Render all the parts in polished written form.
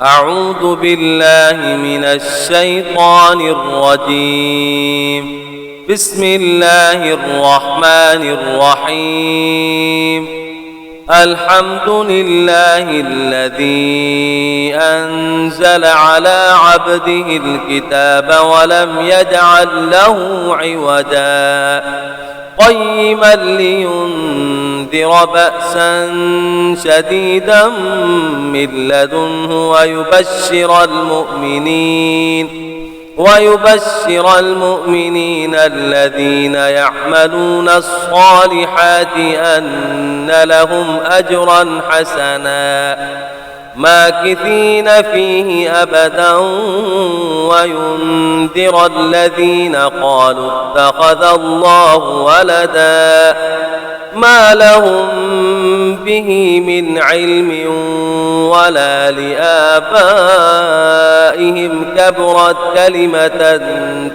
أعوذ بالله من الشيطان الرجيم. بسم الله الرحمن الرحيم. الحمد لله الذي أنزل على عبده الكتاب ولم يجعل له عوجا قيما لينذر بأسا شديدا من لدنه ويبشر المؤمنين الذين يعملون الصالحات أن لهم أجرا حسنا ماكثين فيه أبدا وينذر الذين قالوا اتخذ الله ولدا ما لهم به من علم ولا لآبائهم كبرت كلمة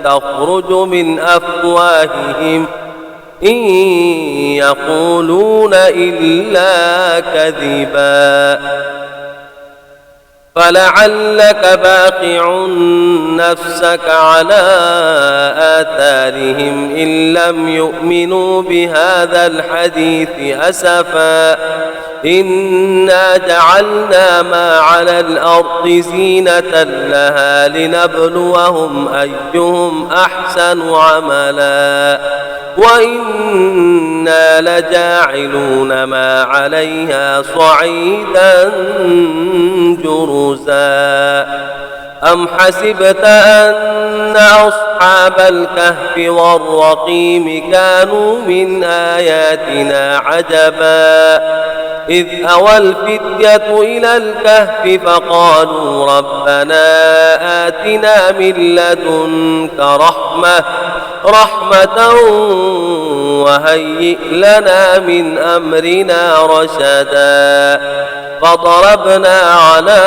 تخرج من أفواههم إن يقولون إلا كذبا فلعلك باخع نفسك على آثارهم إن لم يؤمنوا بهذا الحديث أسفا إنا جعلنا ما على الأرض زينة لها لنبلوهم أيهم أحسن عملا وإنا لجاعلون ما عليها صعيدا جرزا أم حسبت أن أصحاب الكهف والرقيم كانوا من آياتنا عجبا إذ أوى الفتية إلى الكهف فقالوا ربنا آتنا من لدنك رحمة وهيئ لنا من أمرنا رشدا فضربنا على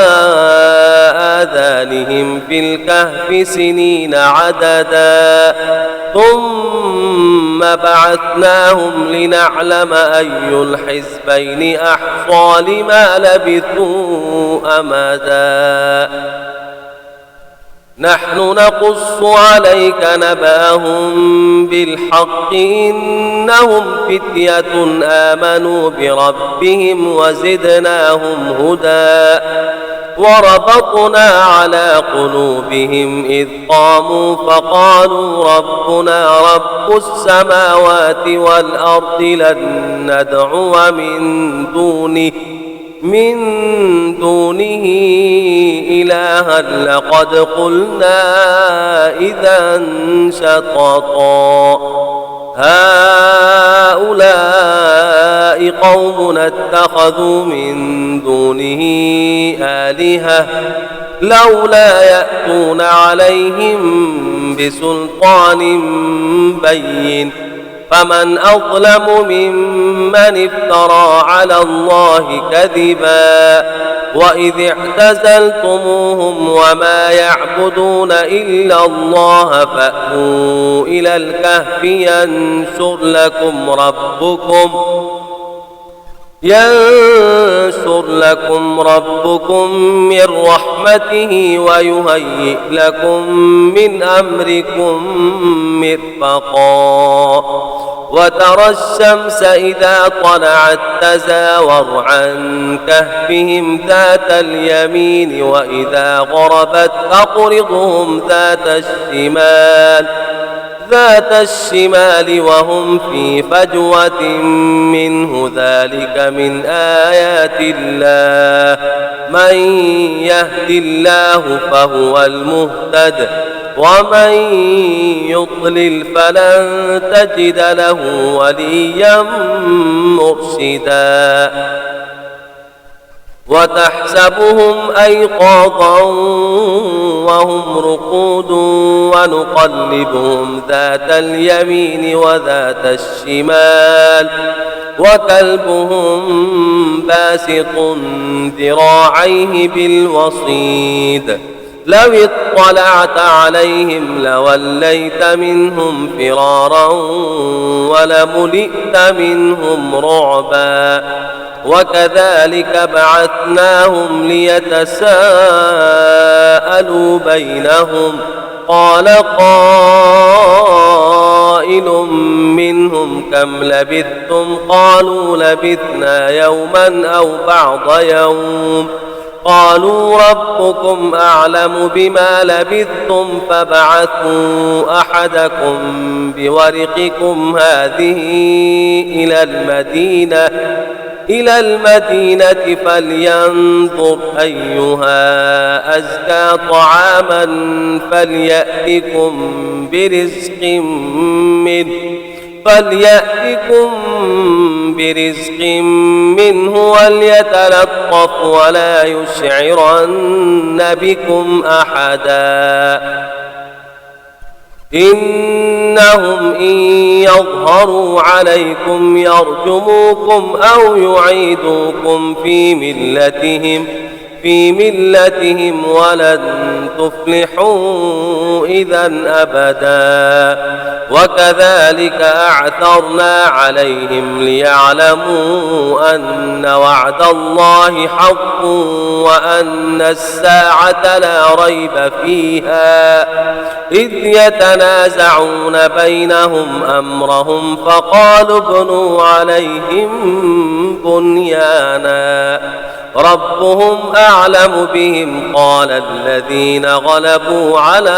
آذانهم في الكهف سنين عددا ثم بعثناهم لنعلم أي الحزبين أحصى لما لبثوا أمدا نحن نقص عليك نبأهم بالحق إنهم فتية آمنوا بربهم وزدناهم هدى وربطنا على قلوبهم إذ قاموا فقالوا ربنا رب السماوات والأرض لن ندعو من دونه إلها لقد قلنا إذا شططا هؤلاء قوم اتخذوا من دونه آلهة لولا يأتون عليهم بسلطان بين فمن أظلم ممن افترى على الله كذبا وإذ اعتزلتموهم وما يعبدون إلا الله فأتوا إلى الكهف ينشر لكم ربكم من رحمته ويهيئ لكم من أمركم مرفقا وترى الشمس إذا طلعت تزاور عن كهفهم ذات اليمين وإذا غربت تقرضهم ذات الشمال وهم في فجوة منه ذلك من آيات الله من يهد الله فهو المهتد ومن يضلل فلن تجد له وليا مرشدا وتحسبهم أيقاظا وهم رقود ونقلبهم ذات اليمين وذات الشمال وكلبهم باسط ذراعيه بالوصيد لو اطلعت عليهم لوليت منهم فرارا ولملئت منهم رعبا وكذلك بعثناهم ليتساءلوا بينهم قال قائل منهم كم لبثتم قالوا لبثنا يوما أو بعض يوم قالوا ربكم أعلم بما لبثتم فابعثوا أحدكم بورقكم هذه إلى المدينة فلينظر أيها أزكى طعاما فليأتكم برزق منه وليتلطف ولا يشعرن بكم أحدا إنهم إن يظهروا عليكم يرجموكم أو يعيدوكم في ملتهم ولن تفلحوا إذا أبدا وكذلك أعثرنا عليهم ليعلموا أن وعد الله حق وأن الساعة لا ريب فيها إذ يتنازعون بينهم أمرهم فقالوا ابنوا عليهم بنيانا ربهم أعلم بهم قال الذين غلبوا على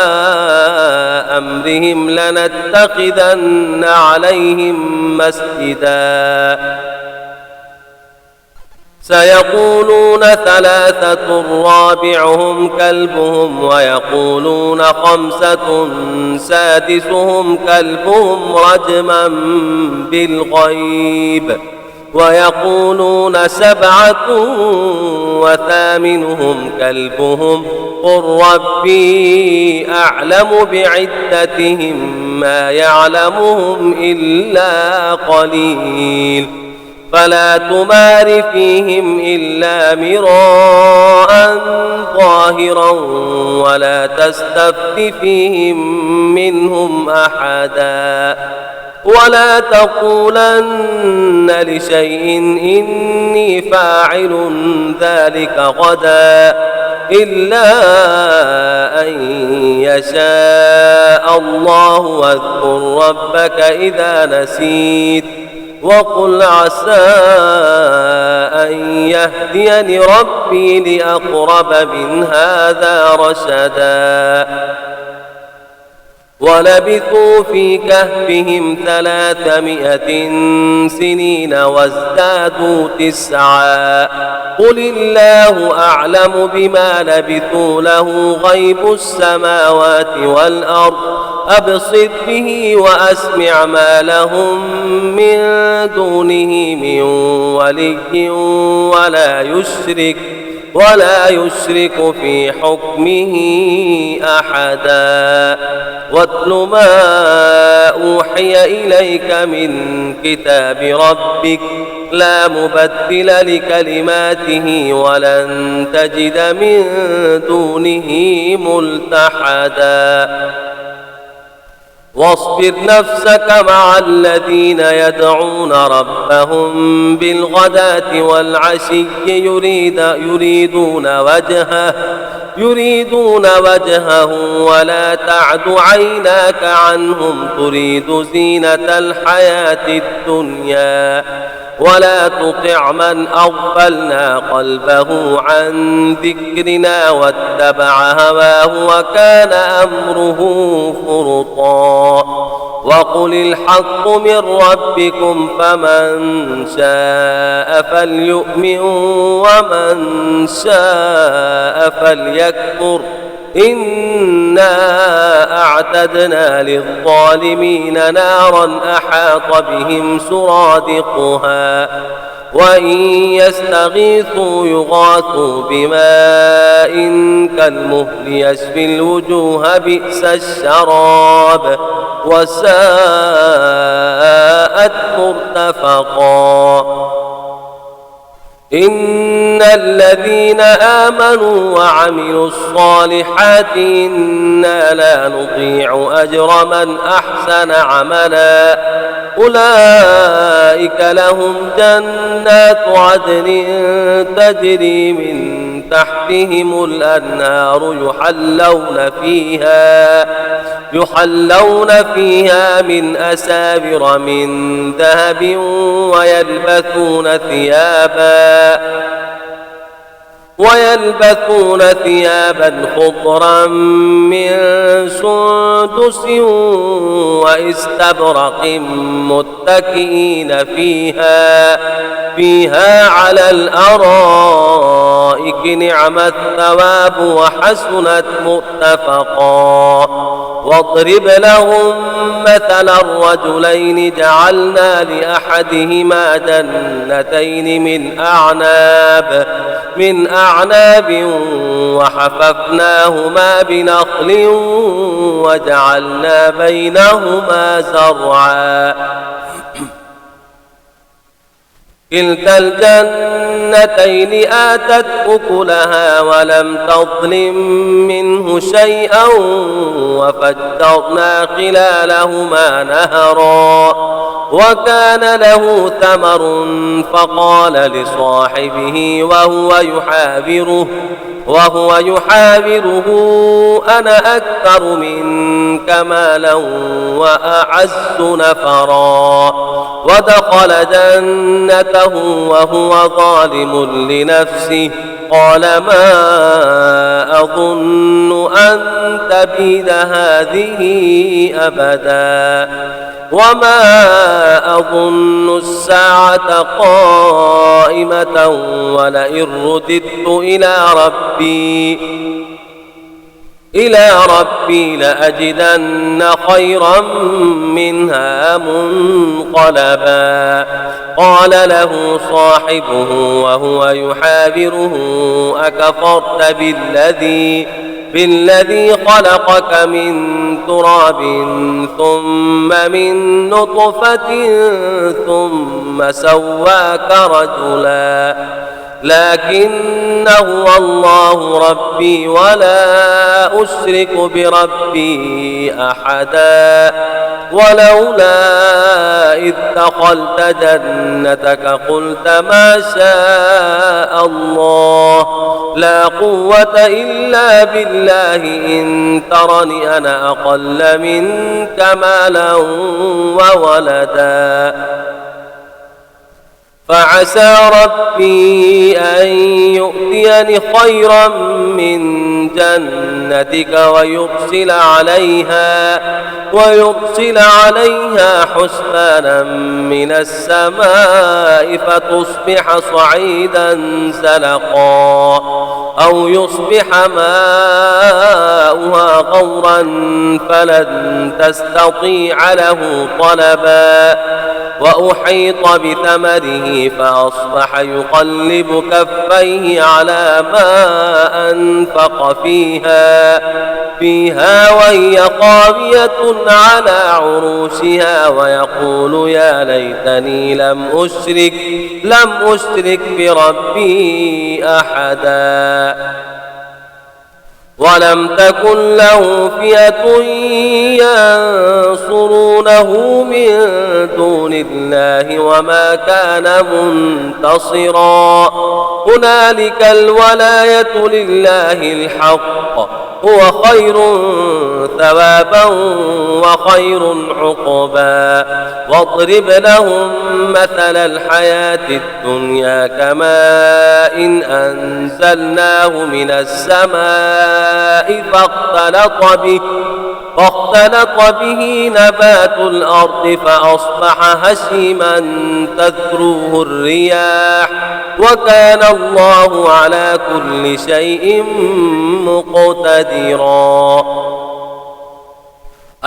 أمرهم لنتخذن عليهم مسجدا سيقولون ثلاثة رابعهم كلبهم ويقولون خمسة سادسهم كلبهم رجما بالغيب ويقولون سبعة وثامنهم كلبهم قل ربي أعلم بعدتهم ما يعلمهم إلا قليل فلا تمار فيهم إلا مراء ظاهرا ولا تستفت فيهم منهم أحدا ولا تقولن لشيء إني فاعل ذلك غدا إلا أن يشاء الله واذكر ربك إذا نسيت وقل عسى أن يهديني ربي لأقرب من هذا رشدا ولبثوا في كهفهم 300 سنين وازدادوا 9 قل الله أعلم بما لبثوا له غيب السماوات والأرض أبصر به وأسمع ما لهم من دونه من ولي ولا يشرك في حكمه أحدا واتل ما أوحي إليك من كتاب ربك لا مبدل لكلماته ولن تجد من دونه ملتحدا واصبر نفسك مع الذين يدعون ربهم بالغداة والعشي يريدون وجهه ولا تعد عيناك عنهم تريد زينة الحياة الدنيا ولا تطع من أغفلنا قلبه عن ذكرنا واتبع هواه وكان أمره فرطا وقل الحق من ربكم فمن شاء فليؤمن ومن شاء فليكفر إنا أعتدنا للظالمين نارا أحاط بهم سرادقها وإن يستغيثوا يغاثوا بماء كالمهل يشفي الوجوه بئس الشراب وساءت مرتفقا إن الذين آمنوا وعملوا الصالحات إنا لا نضيع أجر من أحسن عملا أولئك لهم جنات عدن تجري من تحتهم الأنهار يحلون فيها من أساور من ذهب ويلبثون ثيابا خضرا من سندس واستبرق متكئين فيها على الأرائك نعم الثواب وحسنت مرتفقا واضرب لهم مثل الرجلين جعلنا لأحدهما جنتين من أعناب وحففناهما بنخل وجعلنا بينهما زرعا كلتا الجنتين آتت أكلها ولم تظلم منه شيئا وفجرنا خلالهما نهرا وكان له ثمر فقال لصاحبه وهو يحاوره أنا أكثر منك مالا وأعز نفرا ودخل جنته وهو ظالم لنفسه قال ما أظن أن تبيد هذه أبدا وما أظن الساعة قائمة ولئن رددت إلى ربي لأجدن خيرا منها منقلبا قال له صاحبه وهو يحاوره أكفرت بالذي خلقك من تراب ثم من نطفة ثم سواك رجلا لكن هو الله ربي ولا أشرك بربي أحدا ولولا إذ دخلت جنتك قلت ما شاء الله لا قوة إلا بالله إن ترني أنا أقل منك مالا وولدا فعسى ربي أن يؤتيني خيرا من جنتك ويرسل عليها حسبانا من السماء فتصبح صعيدا زلقا أو يصبح ماؤها غورا فلن تستطيع له طلبا وأحيط بثمره فأصبح يقلب كفيه على ما أنفق فيها وهي خاوية على عروشها ويقول يا ليتني لم أشرك بربي أحدا ولم تكن له فئة ينصرونه من دون الله وما كان منتصرا هنالك الولاية لله الحق هو خير ثوابا وخير عقبا واضرب لهم مثل الحياة الدنيا كماء إن أنزلناه من السماء فاختلط به نبات الأرض فأصبح هشيما تذروه الرياح وكان الله على كل شيء مقتدرا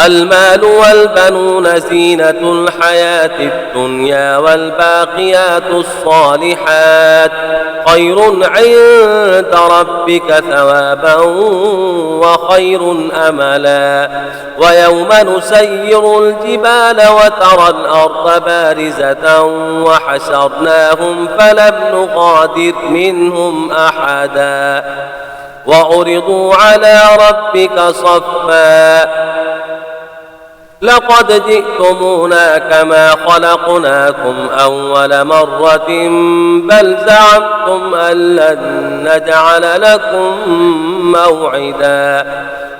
المال والبنون زينة الحياة الدنيا والباقيات الصالحات خير عند ربك ثوابا وخير أملا ويوم نسير الجبال وترى الأرض بارزة وحشرناهم فلم نغادر منهم أحدا وعرضوا على ربك صفا لقد جئتمونا كما خلقناكم أول مرة بل زعمتم أن لن نجعل لكم موعدا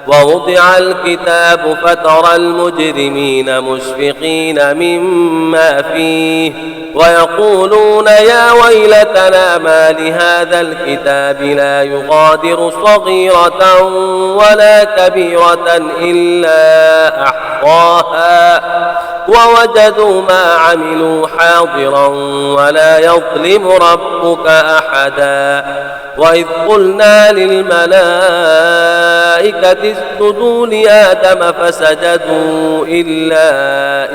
ووضع الكتاب فترى المجرمين مشفقين مما فيه ويقولون يا ويلتنا ما لهذا الكتاب لا يغادر صغيرة ولا كبيرة إلا أحصاها ووجدوا ما عملوا حاضرا ولا يظلم ربك أحدا وإذ قلنا للملائكة اسجدوا لآدم فسجدوا إلا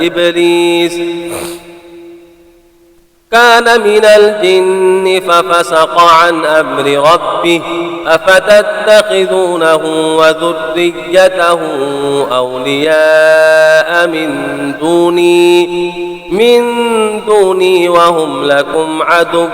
إبليس كان من الجن ففسق عن أمر ربه أفتتخذونه وذريته أولياء من دوني وهم لكم عدو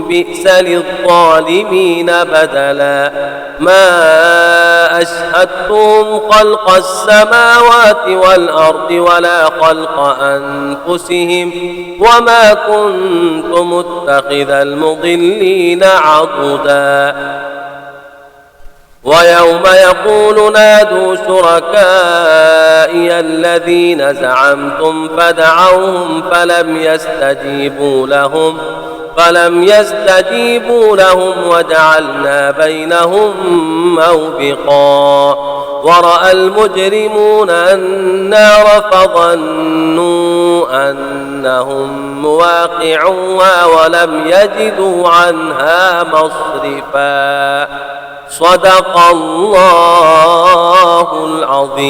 بئس للظالمين بدلا ما أشهدتهم خلق السماوات والأرض ولا خلق أنفسهم وما كنت متخذ المضلين عضدا ويوم يقول نادوا شركائي الذين زعمتم فدعوهم فلم يستجيبوا لهم وجعلنا بينهم موبقا ورأى المجرمون النار فظنوا أنهم مواقعوها ولم يجدوا عنها مصرفا صدق الله العظيم.